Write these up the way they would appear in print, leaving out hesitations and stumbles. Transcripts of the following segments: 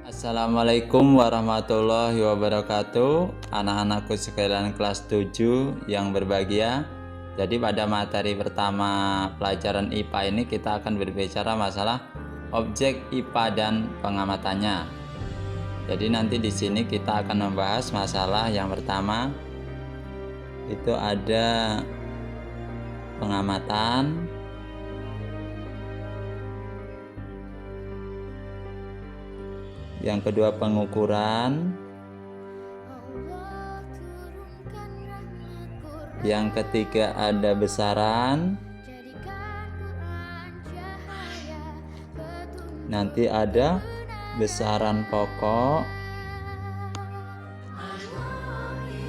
Assalamualaikum warahmatullahi wabarakatuh. Anak-anakku sekalian kelas 7 yang berbahagia. Jadi pada materi pertama pelajaran IPA ini kita akan berbicara masalah objek IPA dan pengamatannya. Jadi nanti di sini kita akan membahas masalah yang pertama itu ada pengamatan, yang kedua pengukuran, yang ketiga ada besaran, nanti ada besaran pokok,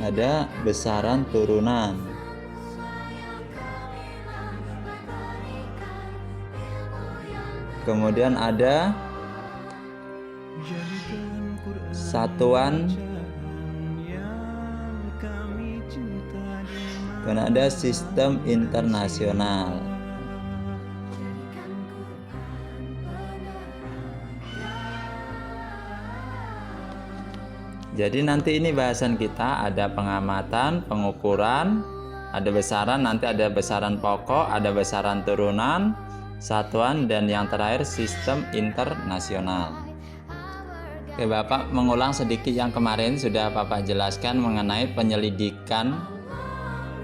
ada besaran turunan. Kemudian ada satuan, dan ada sistem internasional. Jadi nanti ini bahasan kita ada pengamatan, pengukuran, ada besaran, nanti ada besaran pokok, ada besaran turunan, satuan, dan yang terakhir sistem internasional. Oke, Bapak mengulang sedikit yang kemarin sudah Bapak jelaskan mengenai penyelidikan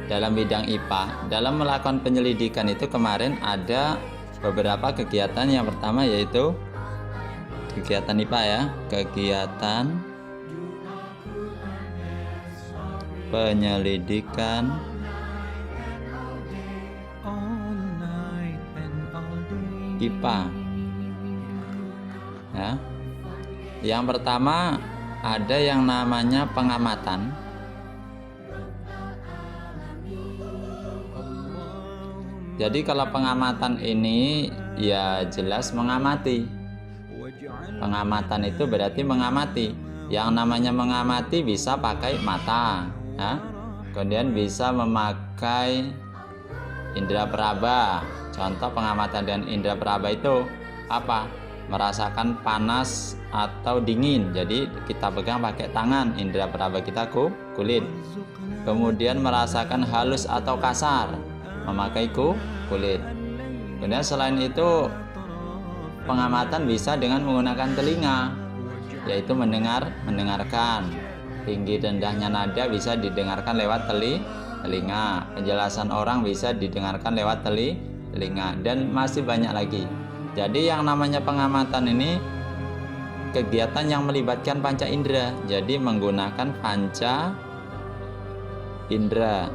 dalam bidang IPA. Dalam melakukan penyelidikan itu kemarin ada beberapa kegiatan. Yang pertama yaitu kegiatan IPA ya, kegiatan penyelidikan IPA ya. Yang pertama ada yang namanya pengamatan. Jadi kalau pengamatan ini ya jelas mengamati. Pengamatan itu berarti mengamati. Yang namanya mengamati bisa pakai mata ya. Kemudian bisa memakai indera peraba. Contoh pengamatan dengan indera peraba itu apa? Merasakan panas atau dingin, jadi kita pegang pakai tangan, indera peraba kita kulit. Kemudian merasakan halus atau kasar, memakai kulit. Kemudian selain itu pengamatan bisa dengan menggunakan telinga, yaitu mendengarkan. Tinggi rendahnya nada bisa didengarkan lewat telinga. Penjelasan orang bisa didengarkan lewat telinga, dan masih banyak lagi. Jadi yang namanya pengamatan ini kegiatan yang melibatkan panca indera. Jadi menggunakan panca indera.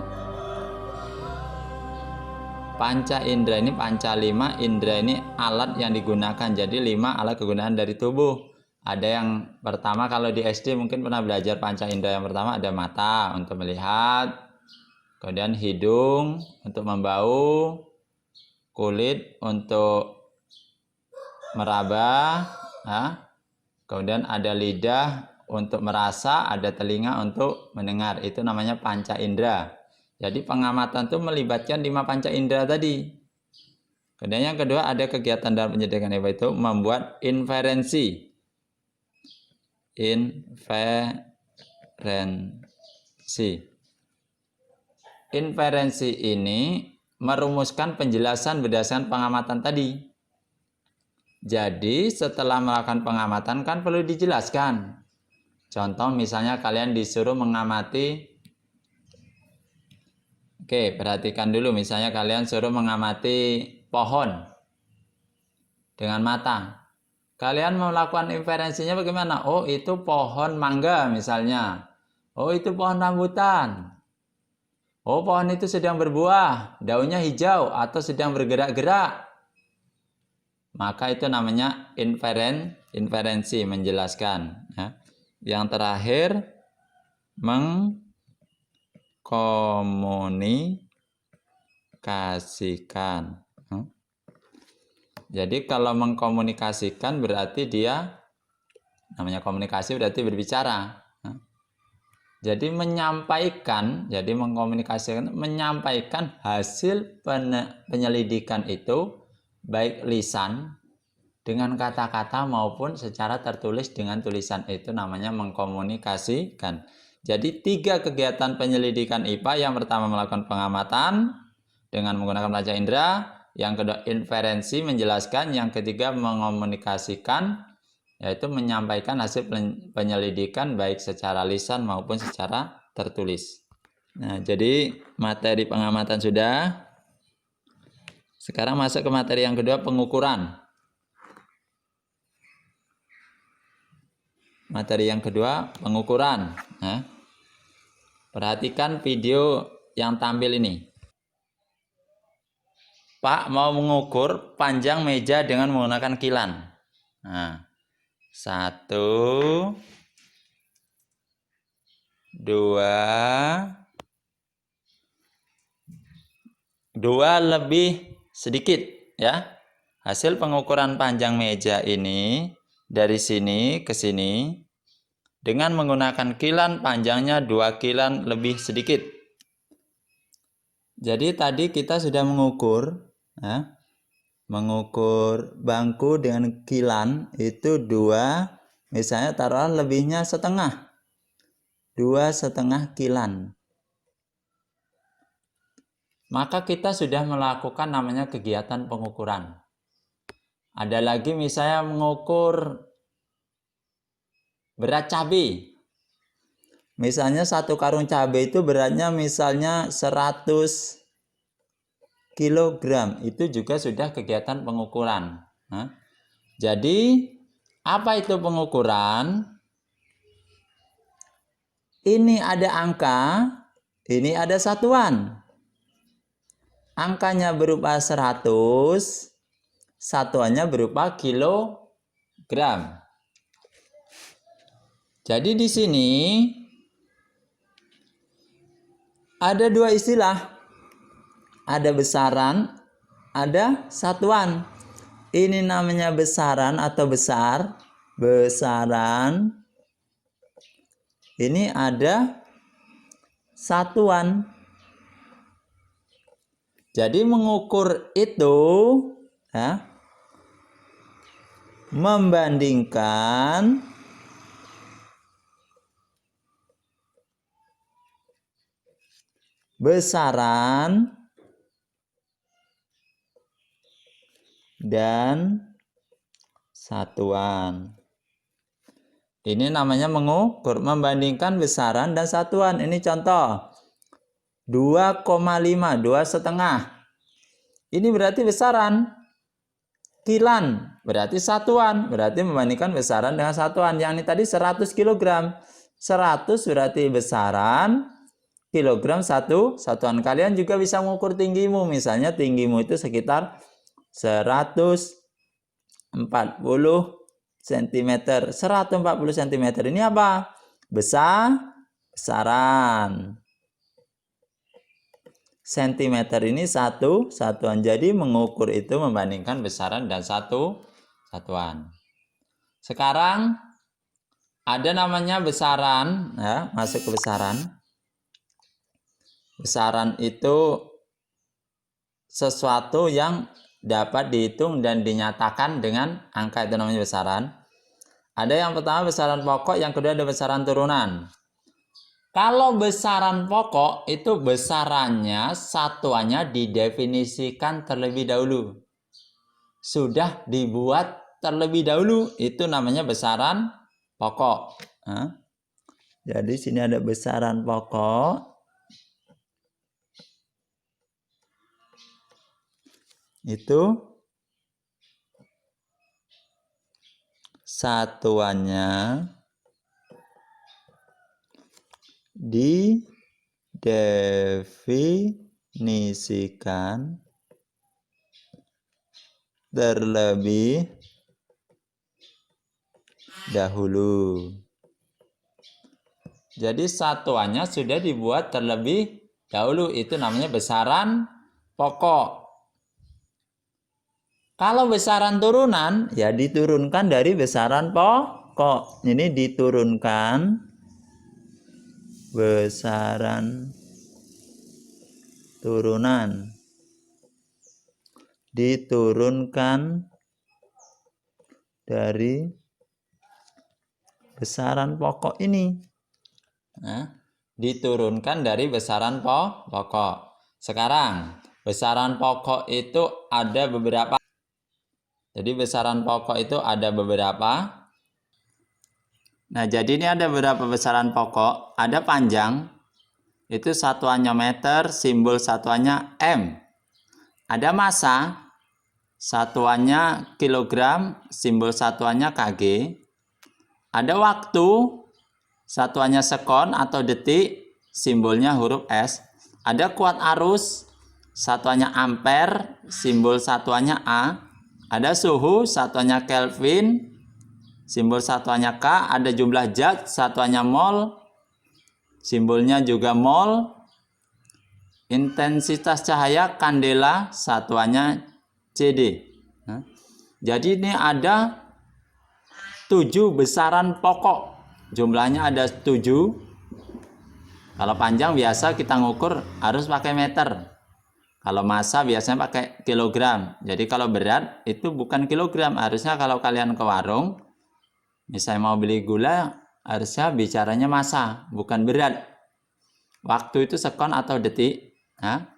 Panca indera ini panca 5, indera ini alat yang digunakan. Jadi 5 alat kegunaan dari tubuh. Ada yang pertama kalau di SD mungkin pernah belajar panca indera. Yang pertama ada mata untuk melihat, kemudian hidung untuk membau, kulit untuk meraba, ya. Kemudian ada lidah untuk merasa, ada telinga untuk mendengar. Itu namanya panca indera. Jadi pengamatan itu melibatkan 5 panca indera tadi. Kemudian yang kedua ada kegiatan dalam penyelidikan IPA itu membuat inferensi. Inferensi ini merumuskan penjelasan berdasarkan pengamatan tadi. Jadi setelah melakukan pengamatan kan perlu dijelaskan. Contoh misalnya kalian disuruh mengamati. Oke, perhatikan dulu, misalnya kalian suruh mengamati pohon dengan mata. Kalian melakukan inferensinya bagaimana? Oh, itu pohon mangga misalnya. Oh, itu pohon rambutan. Oh, pohon itu sedang berbuah, daunnya hijau atau sedang bergerak-gerak. Maka itu namanya inferensi, menjelaskan ya. Yang terakhir mengkomunikasikan. Jadi kalau mengkomunikasikan berarti dia, namanya komunikasi berarti berbicara. Jadi menyampaikan, jadi mengkomunikasikan, menyampaikan hasil penyelidikan itu baik lisan dengan kata-kata maupun secara tertulis dengan tulisan. Itu namanya mengkomunikasikan. Jadi 3 kegiatan penyelidikan IPA. Yang pertama melakukan pengamatan dengan menggunakan panca indera, yang kedua inferensi menjelaskan, yang ketiga mengomunikasikan, yaitu menyampaikan hasil penyelidikan baik secara lisan maupun secara tertulis. Nah, jadi materi pengamatan sudah. Sekarang masuk ke materi yang kedua, pengukuran. Materi yang kedua, pengukuran. Nah, perhatikan video yang tampil ini. Pak mau mengukur panjang meja dengan menggunakan kilan. Nah, 1, 2 lebih sedikit ya. Hasil pengukuran panjang meja ini dari sini ke sini dengan menggunakan kilan panjangnya 2 kilan lebih sedikit. Jadi tadi kita sudah mengukur ya, mengukur bangku dengan kilan itu 2, misalnya taruhlah lebihnya setengah, 2,5 kilan. Maka kita sudah melakukan namanya kegiatan pengukuran. Ada lagi misalnya mengukur berat cabai. Misalnya 1 karung cabai itu beratnya misalnya 100 kilogram. Itu juga sudah kegiatan pengukuran. Nah, jadi apa itu pengukuran? Ini ada angka, ini ada satuan. Angkanya berupa 100, satuannya berupa kilogram. Jadi di sini ada 2 istilah. Ada besaran, ada satuan. Ini namanya besaran atau besar. Besaran. Ini ada satuan. Jadi mengukur itu ya, membandingkan besaran dan satuan. Ini namanya mengukur, membandingkan besaran dan satuan. Ini contoh 2,5, 2,5. Ini berarti besaran. Kilan berarti satuan, berarti membandingkan besaran dengan satuan. Yang ini tadi 100 kg. 100 berarti besaran, kilogram satuan. Kalian juga bisa mengukur tinggimu. Misalnya tinggimu itu sekitar 140 cm. 140 cm ini apa? Besaran. Sentimeter ini satuan. Jadi mengukur itu membandingkan besaran dan satuan. Sekarang ada namanya besaran ya, masuk ke besaran. Besaran itu sesuatu yang dapat dihitung dan dinyatakan dengan angka, itu namanya besaran. Ada yang pertama besaran pokok, yang kedua ada besaran turunan. Kalau besaran pokok itu besarannya, satuannya didefinisikan terlebih dahulu. Sudah dibuat terlebih dahulu, itu namanya besaran pokok. Nah, jadi sini ada besaran pokok. Itu satuannya didefinisikan terlebih dahulu. Jadi satuannya sudah dibuat terlebih dahulu, itu namanya besaran pokok. Kalau besaran turunan ya diturunkan dari besaran pokok. Ini diturunkan besaran turunan, diturunkan dari besaran pokok ini. Nah, diturunkan dari besaran pokok. Sekarang, besaran pokok itu ada beberapa. Jadi besaran pokok itu ada beberapa. Nah, jadi ini ada beberapa besaran pokok. Ada panjang, itu satuannya meter, simbol satuannya M. Ada massa, satuannya kilogram, simbol satuannya kg. Ada waktu, satuannya sekon atau detik, simbolnya huruf S. Ada kuat arus, satuannya ampere, simbol satuannya A. Ada suhu, satuannya Kelvin, simbol satuannya K. Ada jumlah zat, satuannya mol, simbolnya juga mol. Intensitas cahaya kandela, satuannya CD. Nah, jadi ini ada 7 besaran pokok. Jumlahnya ada 7. Kalau panjang biasa kita ngukur harus pakai meter. Kalau massa biasanya pakai kilogram. Jadi kalau berat itu bukan kilogram. Harusnya kalau kalian ke warung, misalnya mau beli gula, harusnya bicaranya massa, bukan berat. Waktu itu sekon atau detik. Nah,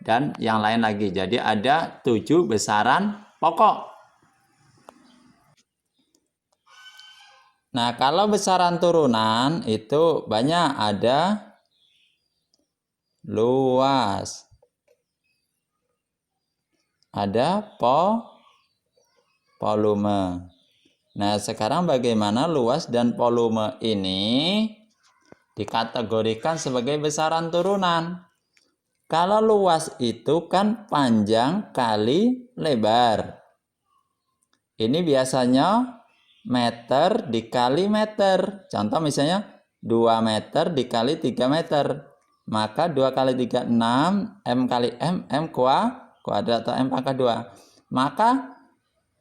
dan yang lain lagi. Jadi ada 7 besaran pokok. Nah, kalau besaran turunan itu banyak, ada luas, ada volume. Nah, sekarang bagaimana luas dan volume ini dikategorikan sebagai besaran turunan? Kalau luas itu kan panjang kali lebar. Ini biasanya meter dikali meter. Contoh misalnya 2 meter dikali 3 meter. Maka 2 kali 3, 6. M kali M, M kuadrat atau M pangkat 2. Maka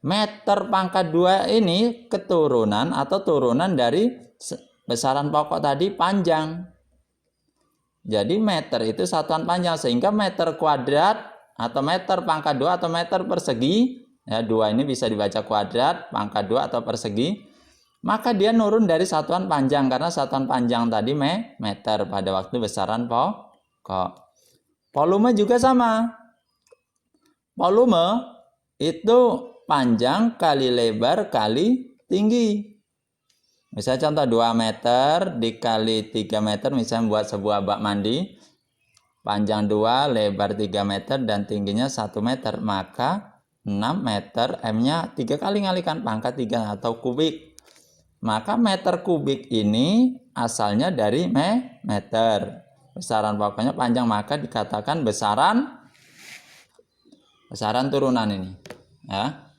meter pangkat 2 ini keturunan atau turunan dari besaran pokok tadi panjang. Jadi meter itu satuan panjang. Sehingga meter kuadrat atau meter pangkat 2 atau meter persegi, ya 2 ini bisa dibaca kuadrat, pangkat 2 atau persegi, maka dia nurun dari satuan panjang karena satuan panjang tadi meter pada waktu besaran pokok. Volume juga sama. Volume itu panjang kali lebar kali tinggi. Misalnya contoh 2 meter dikali 3 meter, misalnya buat sebuah bak mandi. Panjang 2, lebar 3 meter, dan tingginya 1 meter. Maka 6 meter, M-nya 3 kali ngalikan pangkat 3 atau kubik. Maka meter kubik ini asalnya dari meter. Besaran pokoknya panjang, maka dikatakan besaran turunan ini. Ya.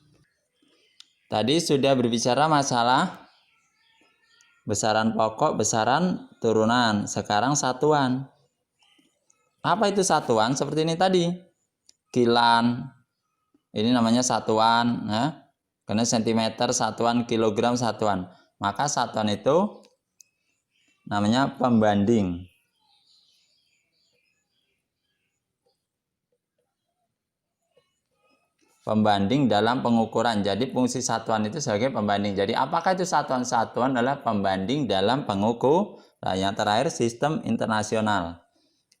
Tadi sudah berbicara masalah besaran pokok, besaran turunan. Sekarang satuan. Apa itu satuan? Seperti ini tadi. Kilan. Ini namanya satuan. Ya. Karena sentimeter satuan, kilogram satuan. Maka satuan itu namanya pembanding. Pembanding dalam pengukuran. Jadi fungsi satuan itu sebagai pembanding. Jadi apakah itu satuan-satuan adalah pembanding dalam pengukuran. Yang terakhir sistem internasional.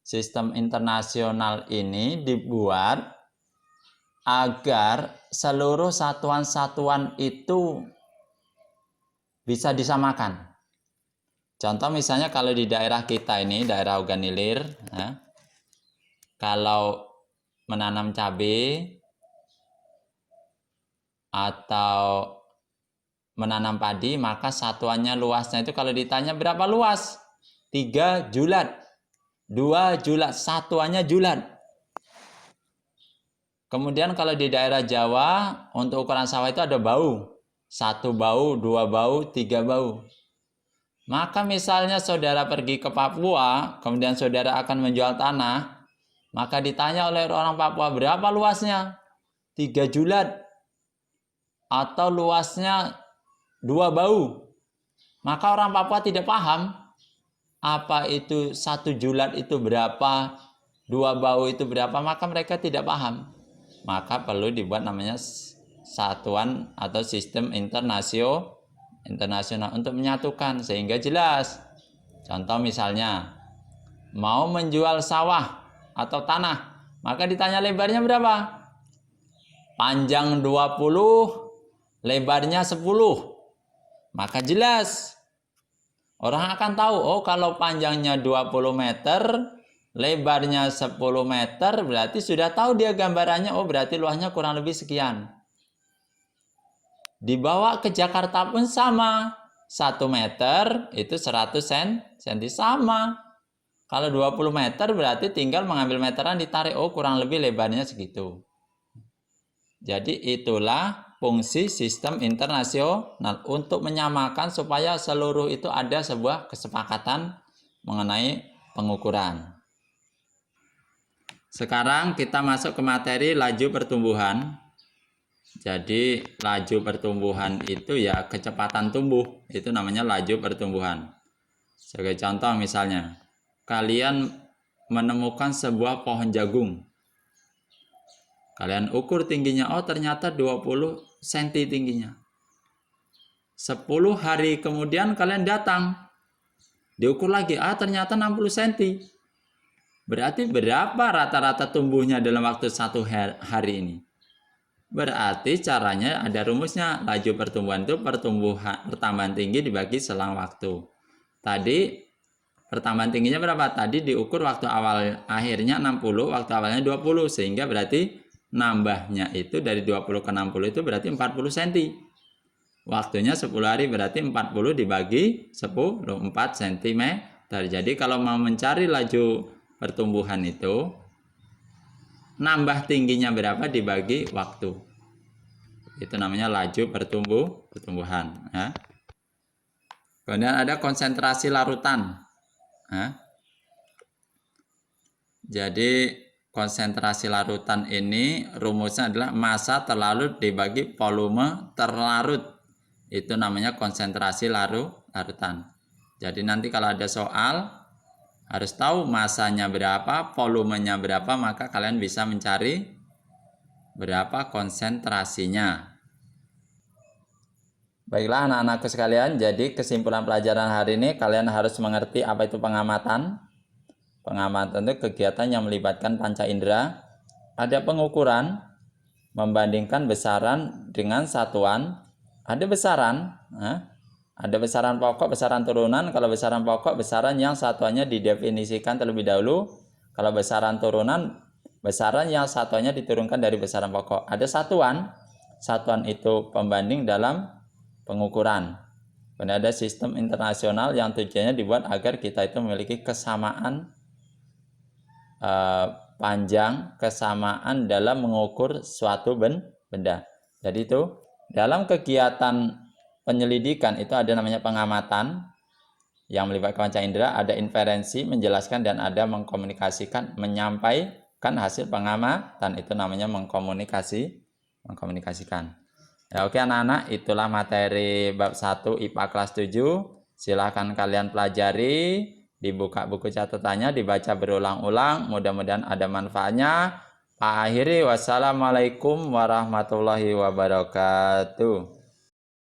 Sistem internasional ini dibuat agar seluruh satuan-satuan itu bisa disamakan. Contoh misalnya kalau di daerah kita ini, daerah Ogan Ilir, ya, kalau menanam cabai atau menanam padi, maka satuannya luasnya itu kalau ditanya berapa luas? 3 julat, 2 julat, satuannya julat. Kemudian kalau di daerah Jawa, untuk ukuran sawah itu ada bau. 1 bau, 2 bau, 3 bau. Maka misalnya saudara pergi ke Papua, kemudian saudara akan menjual tanah, maka ditanya oleh orang Papua, berapa luasnya? 3 julat. Atau luasnya 2 bau. Maka orang Papua tidak paham apa itu 1 julat itu berapa, 2 bau itu berapa, maka mereka tidak paham. Maka perlu dibuat namanya satuan atau sistem internasional untuk menyatukan sehingga jelas. Contoh misalnya mau menjual sawah atau tanah, maka ditanya lebarnya berapa? Panjang 20, lebarnya 10. Maka jelas. Orang akan tahu, oh kalau panjangnya 20 meter, lebarnya 10 meter, berarti sudah tahu dia gambarannya, oh berarti luasnya kurang lebih sekian. Dibawa ke Jakarta pun sama. 1 meter itu 100 cm sama. Kalau 20 meter berarti tinggal mengambil meteran ditarik, oh kurang lebih lebarnya segitu. Jadi itulah fungsi sistem internasional untuk menyamakan supaya seluruh itu ada sebuah kesepakatan mengenai pengukuran. Sekarang kita masuk ke materi laju pertumbuhan. Jadi laju pertumbuhan itu ya kecepatan tumbuh, itu namanya laju pertumbuhan. Sebagai contoh misalnya, kalian menemukan sebuah pohon jagung. Kalian ukur tingginya, oh ternyata 20 cm tingginya. 10 hari kemudian kalian datang, diukur lagi, ternyata 60 cm. Berarti berapa rata-rata tumbuhnya dalam waktu 1 hari ini? Berarti caranya ada rumusnya, laju pertumbuhan itu pertambahan tinggi dibagi selang waktu. Tadi pertambahan tingginya berapa? Tadi diukur waktu awal akhirnya 60, waktu awalnya 20, sehingga berarti nambahnya itu dari 20 ke 60 itu berarti 40 cm. Waktunya 10 hari berarti 40 dibagi 10, 4 cm. Jadi kalau mau mencari laju pertumbuhan itu, nambah tingginya berapa dibagi waktu. Itu namanya laju pertumbuhan. Ya. Kemudian ada konsentrasi larutan. Ya. Jadi konsentrasi larutan ini rumusnya adalah massa terlarut dibagi volume terlarut. Itu namanya konsentrasi larutan. Jadi nanti kalau ada soal harus tahu massanya berapa, volumenya berapa, maka kalian bisa mencari berapa konsentrasinya. Baiklah anak-anakku sekalian, jadi kesimpulan pelajaran hari ini kalian harus mengerti apa itu pengamatan. Pengamatan itu kegiatan yang melibatkan panca indera. Ada pengukuran, membandingkan besaran dengan satuan. Ada besaran, ada besaran pokok, besaran turunan. Kalau besaran pokok, besaran yang satuannya didefinisikan terlebih dahulu. Kalau besaran turunan, besaran yang satuannya diturunkan dari besaran pokok. Ada satuan, satuan itu pembanding dalam pengukuran. Kemudian ada sistem internasional yang tujuannya dibuat agar kita itu memiliki kesamaan panjang, kesamaan dalam mengukur suatu benda. Jadi itu dalam kegiatan penyelidikan itu ada namanya pengamatan yang melibatkan panca indera, ada inferensi menjelaskan dan ada mengkomunikasikan, menyampaikan hasil pengamatan, itu namanya mengkomunikasikan. Ya, oke anak-anak, itulah materi bab 1 IPA kelas 7. Silahkan kalian pelajari, dibuka buku catatannya, dibaca berulang-ulang, mudah-mudahan ada manfaatnya. Akhiri, wassalamualaikum warahmatullahi wabarakatuh.